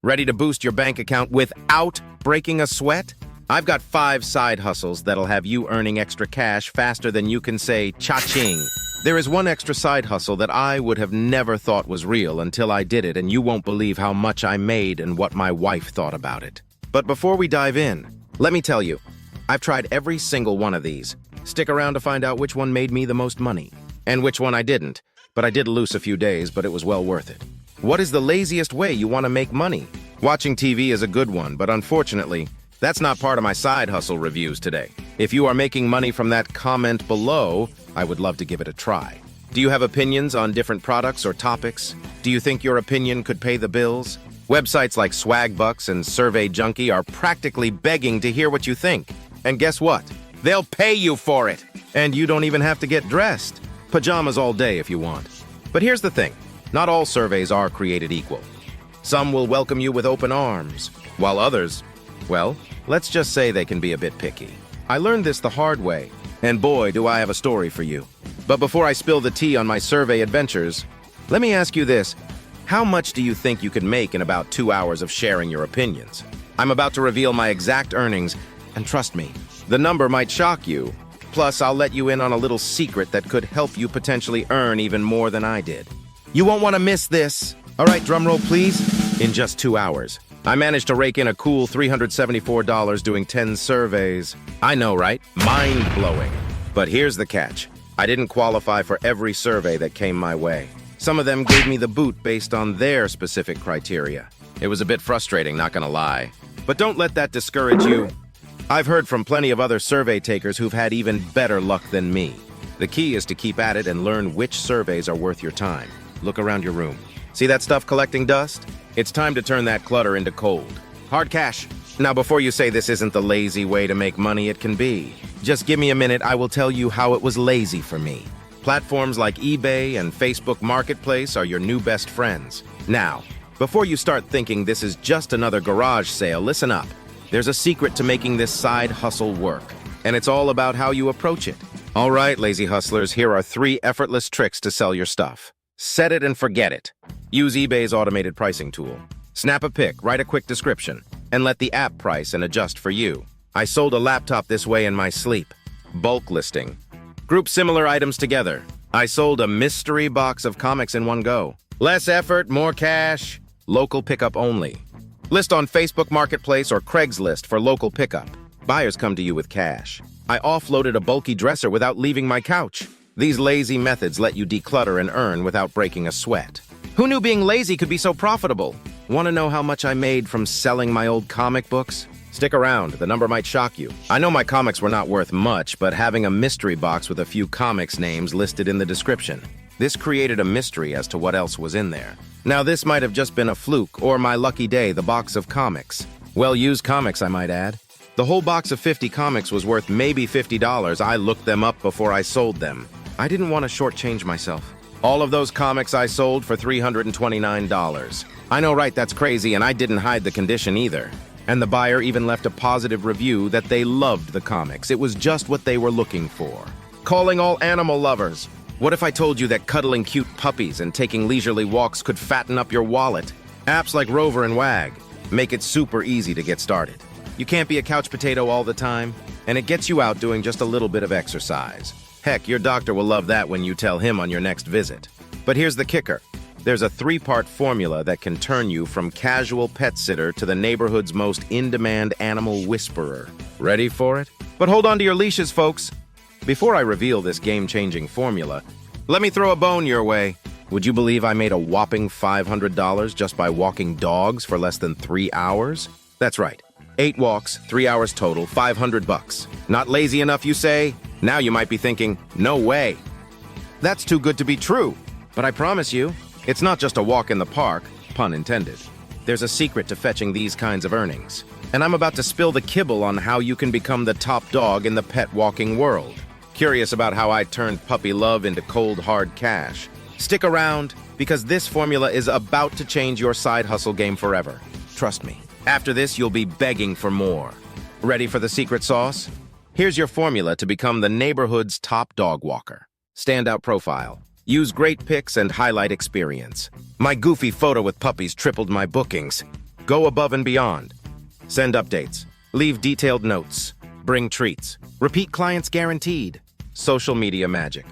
Ready to boost your bank account without breaking a sweat? I've got 5 side hustles that'll have you earning extra cash faster than you can say cha-ching. There is one extra side hustle that I would have never thought was real until I did it, and you won't believe how much I made and what my wife thought about it. But before we dive in, let me tell you, I've tried every single one of these. Stick around to find out which one made me the most money, and which one I didn't. But I did lose a few days, but it was well worth it. What is the laziest way you want to make money? Watching TV is a good one, but unfortunately, that's not part of my side hustle reviews today. If you are making money from that, comment below. I would love to give it a try. Do you have opinions on different products or topics? Do you think your opinion could pay the bills? Websites like Swagbucks and Survey Junkie are practically begging to hear what you think. And guess what? They'll pay you for it. And you don't even have to get dressed. Pajamas all day if you want. But here's the thing. Not all surveys are created equal. Some will welcome you with open arms, while others, well, let's just say they can be a bit picky. I learned this the hard way, and boy, do I have a story for you. But before I spill the tea on my survey adventures, let me ask you this. How much do you think you could make in about 2 hours of sharing your opinions? I'm about to reveal my exact earnings, and trust me, the number might shock you. Plus, I'll let you in on a little secret that could help you potentially earn even more than I did. You won't want to miss this. All right, drumroll please. In just 2 hours, I managed to rake in a cool $374 doing 10 surveys. I know, right? Mind-blowing. But here's the catch. I didn't qualify for every survey that came my way. Some of them gave me the boot based on their specific criteria. It was a bit frustrating, not gonna lie. But don't let that discourage you. I've heard from plenty of other survey takers who've had even better luck than me. The key is to keep at it and learn which surveys are worth your time. Look around your room. See that stuff collecting dust? It's time to turn that clutter into cold. Hard cash. Now, before you say this isn't the lazy way to make money it can be, just give me a minute, I will tell you how it was lazy for me. Platforms like eBay and Facebook Marketplace are your new best friends. Now, before you start thinking this is just another garage sale, listen up. There's a secret to making this side hustle work, and it's all about how you approach it. All right, lazy hustlers, here are 3 effortless tricks to sell your stuff. Set it and forget it. Use eBay's automated pricing tool. Snap a pic, write a quick description, and let the app price and adjust for you. I sold a laptop this way in my sleep. Bulk listing. Group similar items together. I sold a mystery box of comics in one go. Less effort, more cash. Local pickup only. List on Facebook Marketplace or Craigslist for local pickup. Buyers come to you with cash. I offloaded a bulky dresser without leaving my couch. These lazy methods let you declutter and earn without breaking a sweat. Who knew being lazy could be so profitable? Want to know how much I made from selling my old comic books? Stick around, the number might shock you. I know my comics were not worth much, but having a mystery box with a few comics names listed in the description. This created a mystery as to what else was in there. Now this might have just been a fluke, or my lucky day, the box of comics. Well-used comics, I might add. The whole box of 50 comics was worth maybe $50. I looked them up before I sold them. I didn't want to shortchange myself. All of those comics I sold for $329. I know, right, that's crazy, and I didn't hide the condition either. And the buyer even left a positive review that they loved the comics. It was just what they were looking for. Calling all animal lovers. What if I told you that cuddling cute puppies and taking leisurely walks could fatten up your wallet? Apps like Rover and Wag make it super easy to get started. You can't be a couch potato all the time, and it gets you out doing just a little bit of exercise. Heck, your doctor will love that when you tell him on your next visit. But here's the kicker. There's a 3-part formula that can turn you from casual pet sitter to the neighborhood's most in-demand animal whisperer. Ready for it? But hold on to your leashes, folks. Before I reveal this game-changing formula, let me throw a bone your way. Would you believe I made a whopping $500 just by walking dogs for less than 3 hours? That's right. 8 walks, 3 hours total, $500. Not lazy enough, you say? Now you might be thinking, no way. That's too good to be true. But I promise you, it's not just a walk in the park, pun intended. There's a secret to fetching these kinds of earnings. And I'm about to spill the kibble on how you can become the top dog in the pet walking world. Curious about how I turned puppy love into cold, hard cash? Stick around, because this formula is about to change your side hustle game forever. Trust me. After this, you'll be begging for more. Ready for the secret sauce? Here's your formula to become the neighborhood's top dog walker. Standout profile. Use great pics and highlight experience. My goofy photo with puppies tripled my bookings. Go above and beyond. Send updates. Leave detailed notes. Bring treats. Repeat clients guaranteed. Social media magic.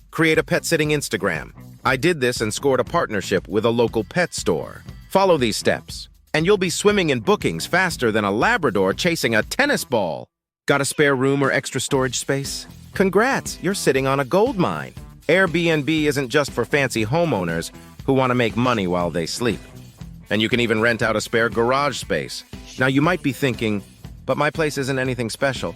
Create a pet sitting Instagram. I did this and scored a partnership with a local pet store. Follow these steps, and you'll be swimming in bookings faster than a Labrador chasing a tennis ball. Got a spare room or extra storage space? Congrats, you're sitting on a gold mine. Airbnb isn't just for fancy homeowners who want to make money while they sleep. And you can even rent out a spare garage space. Now you might be thinking, but my place isn't anything special.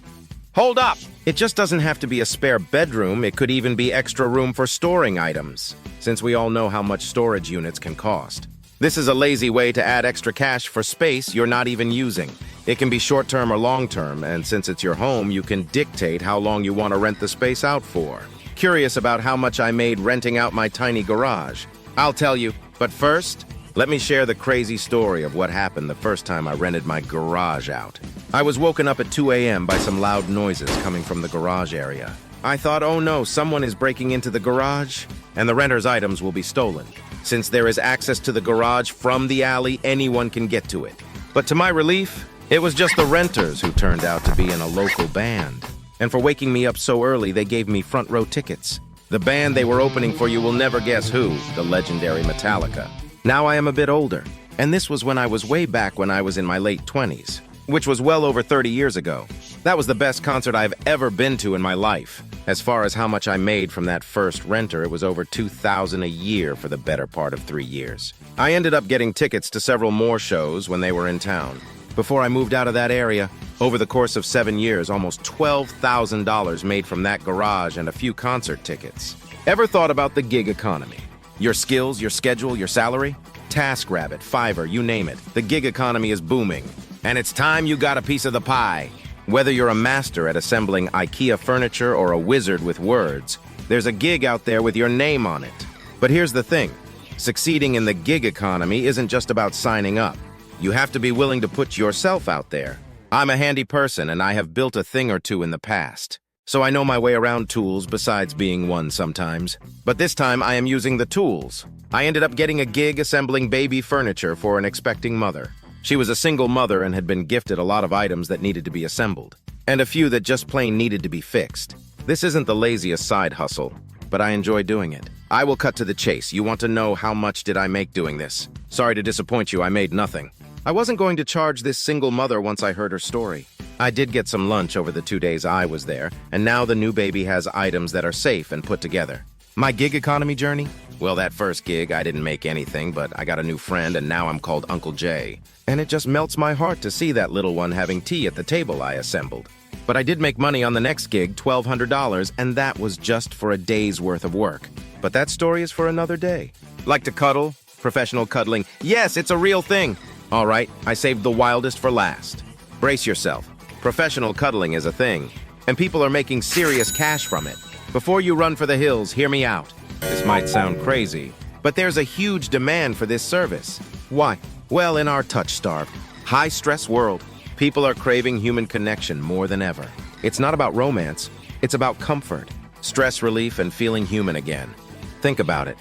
Hold up! It just doesn't have to be a spare bedroom, it could even be extra room for storing items, since we all know how much storage units can cost. This is a lazy way to add extra cash for space you're not even using. It can be short-term or long-term, and since it's your home, you can dictate how long you want to rent the space out for. Curious about how much I made renting out my tiny garage? I'll tell you, but first, let me share the crazy story of what happened the first time I rented my garage out. I was woken up at 2 a.m. by some loud noises coming from the garage area. I thought, oh no, someone is breaking into the garage, and the renter's items will be stolen. Since there is access to the garage from the alley, anyone can get to it. But to my relief, it was just the renters who turned out to be in a local band. And for waking me up so early, they gave me front row tickets. The band they were opening for, you will never guess who, the legendary Metallica. Now I am a bit older, and this was when I was way back when I was in my late 20s, which was well over 30 years ago. That was the best concert I've ever been to in my life. As far as how much I made from that first renter, it was over $2,000 a year for the better part of 3 years. I ended up getting tickets to several more shows when they were in town. Before I moved out of that area, over the course of 7 years, almost $12,000 made from that garage and a few concert tickets. Ever thought about the gig economy? Your skills, your schedule, your salary? TaskRabbit, Fiverr, you name it. The gig economy is booming. And it's time you got a piece of the pie. Whether you're a master at assembling IKEA furniture or a wizard with words, there's a gig out there with your name on it. But here's the thing. Succeeding in the gig economy isn't just about signing up. You have to be willing to put yourself out there. I'm a handy person, and I have built a thing or two in the past. So I know my way around tools besides being one sometimes. But this time I am using the tools. I ended up getting a gig assembling baby furniture for an expecting mother. She was a single mother and had been gifted a lot of items that needed to be assembled, and a few that just plain needed to be fixed. This isn't the laziest side hustle, but I enjoy doing it. I will cut to the chase. You want to know how much did I make doing this? Sorry to disappoint you, I made nothing. I wasn't going to charge this single mother once I heard her story. I did get some lunch over the 2 days I was there, and now the new baby has items that are safe and put together. My gig economy journey? Well, that first gig, I didn't make anything, but I got a new friend, and now I'm called Uncle Jay. And it just melts my heart to see that little one having tea at the table I assembled. But I did make money on the next gig, $1,200, and that was just for a day's worth of work. But that story is for another day. Like to cuddle? Professional cuddling? Yes, it's a real thing. All right, I saved the wildest for last. Brace yourself. Professional cuddling is a thing, and people are making serious cash from it. Before you run for the hills, hear me out. This might sound crazy, but there's a huge demand for this service. Why? Well, in our touch-starved, high-stress world, people are craving human connection more than ever. It's not about romance, it's about comfort, stress relief, and feeling human again. Think about it.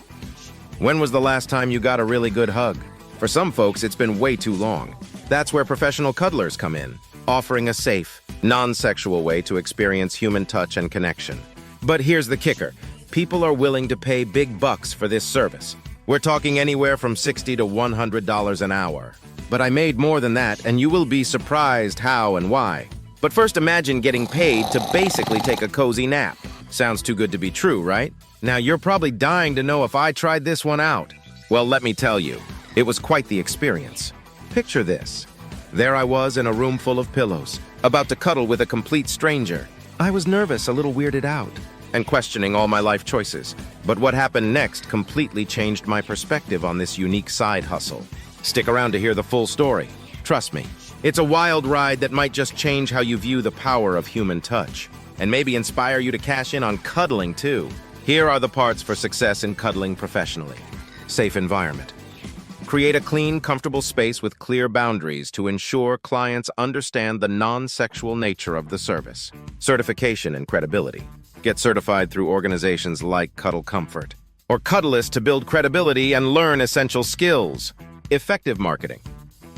When was the last time you got a really good hug? For some folks, it's been way too long. That's where professional cuddlers come in, offering a safe, non-sexual way to experience human touch and connection. But here's the kicker. People are willing to pay big bucks for this service. We're talking anywhere from $60 to $100 an hour. But I made more than that, and you will be surprised how and why. But first, imagine getting paid to basically take a cozy nap. Sounds too good to be true, right? Now, you're probably dying to know if I tried this one out. Well, let me tell you, it was quite the experience. Picture this. There I was in a room full of pillows, about to cuddle with a complete stranger. I was nervous, a little weirded out, and questioning all my life choices. But what happened next completely changed my perspective on this unique side hustle. Stick around to hear the full story. Trust me, it's a wild ride that might just change how you view the power of human touch, and maybe inspire you to cash in on cuddling too. Here are the parts for success in cuddling professionally. Safe environment. Create a clean, comfortable space with clear boundaries to ensure clients understand the non-sexual nature of the service. Certification and credibility. Get certified through organizations like Cuddle Comfort or Cuddlist to build credibility and learn essential skills. Effective marketing.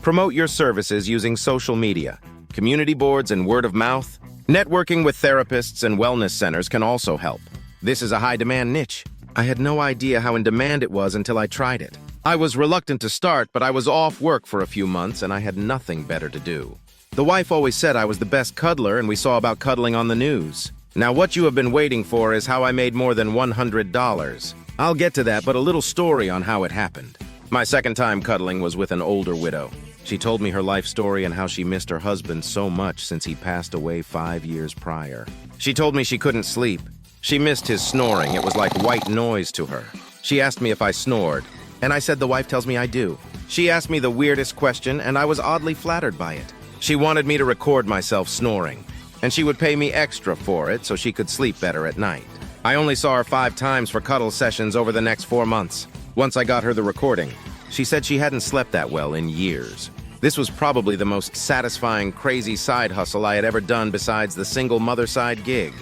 Promote your services using social media, community boards, and word of mouth. Networking with therapists and wellness centers can also help. This is a high-demand niche. I had no idea how in demand it was until I tried it. I was reluctant to start, but I was off work for a few months and I had nothing better to do. The wife always said I was the best cuddler and we saw about cuddling on the news. Now what you have been waiting for is how I made more than $100. I'll get to that, but a little story on how it happened. My second time cuddling was with an older widow. She told me her life story and how she missed her husband so much since he passed away 5 years prior. She told me she couldn't sleep. She missed his snoring. It was like white noise to her. She asked me if I snored, and I said the wife tells me I do. She asked me the weirdest question, and I was oddly flattered by it. She wanted me to record myself snoring, and she would pay me extra for it so she could sleep better at night. I only saw her 5 times for cuddle sessions over the next 4 months. Once I got her the recording, she said she hadn't slept that well in years. This was probably the most satisfying, crazy side hustle I had ever done besides the single mother side gig.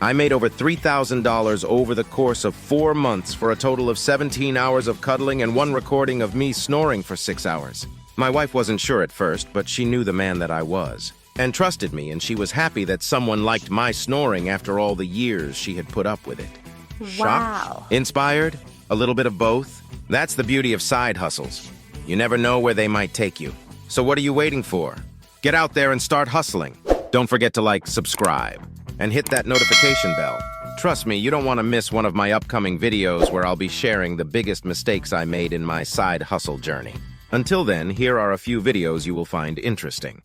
I made over $3,000 over the course of 4 months for a total of 17 hours of cuddling and 1 recording of me snoring for 6 hours. My wife wasn't sure at first, but she knew the man that I was and trusted me, and she was happy that someone liked my snoring after all the years she had put up with it. Wow. Shocked? Inspired? A little bit of both? That's the beauty of side hustles. You never know where they might take you. So what are you waiting for? Get out there and start hustling. Don't forget to like, subscribe, and hit that notification bell. Trust me, you don't want to miss one of my upcoming videos where I'll be sharing the biggest mistakes I made in my side hustle journey. Until then, here are a few videos you will find interesting.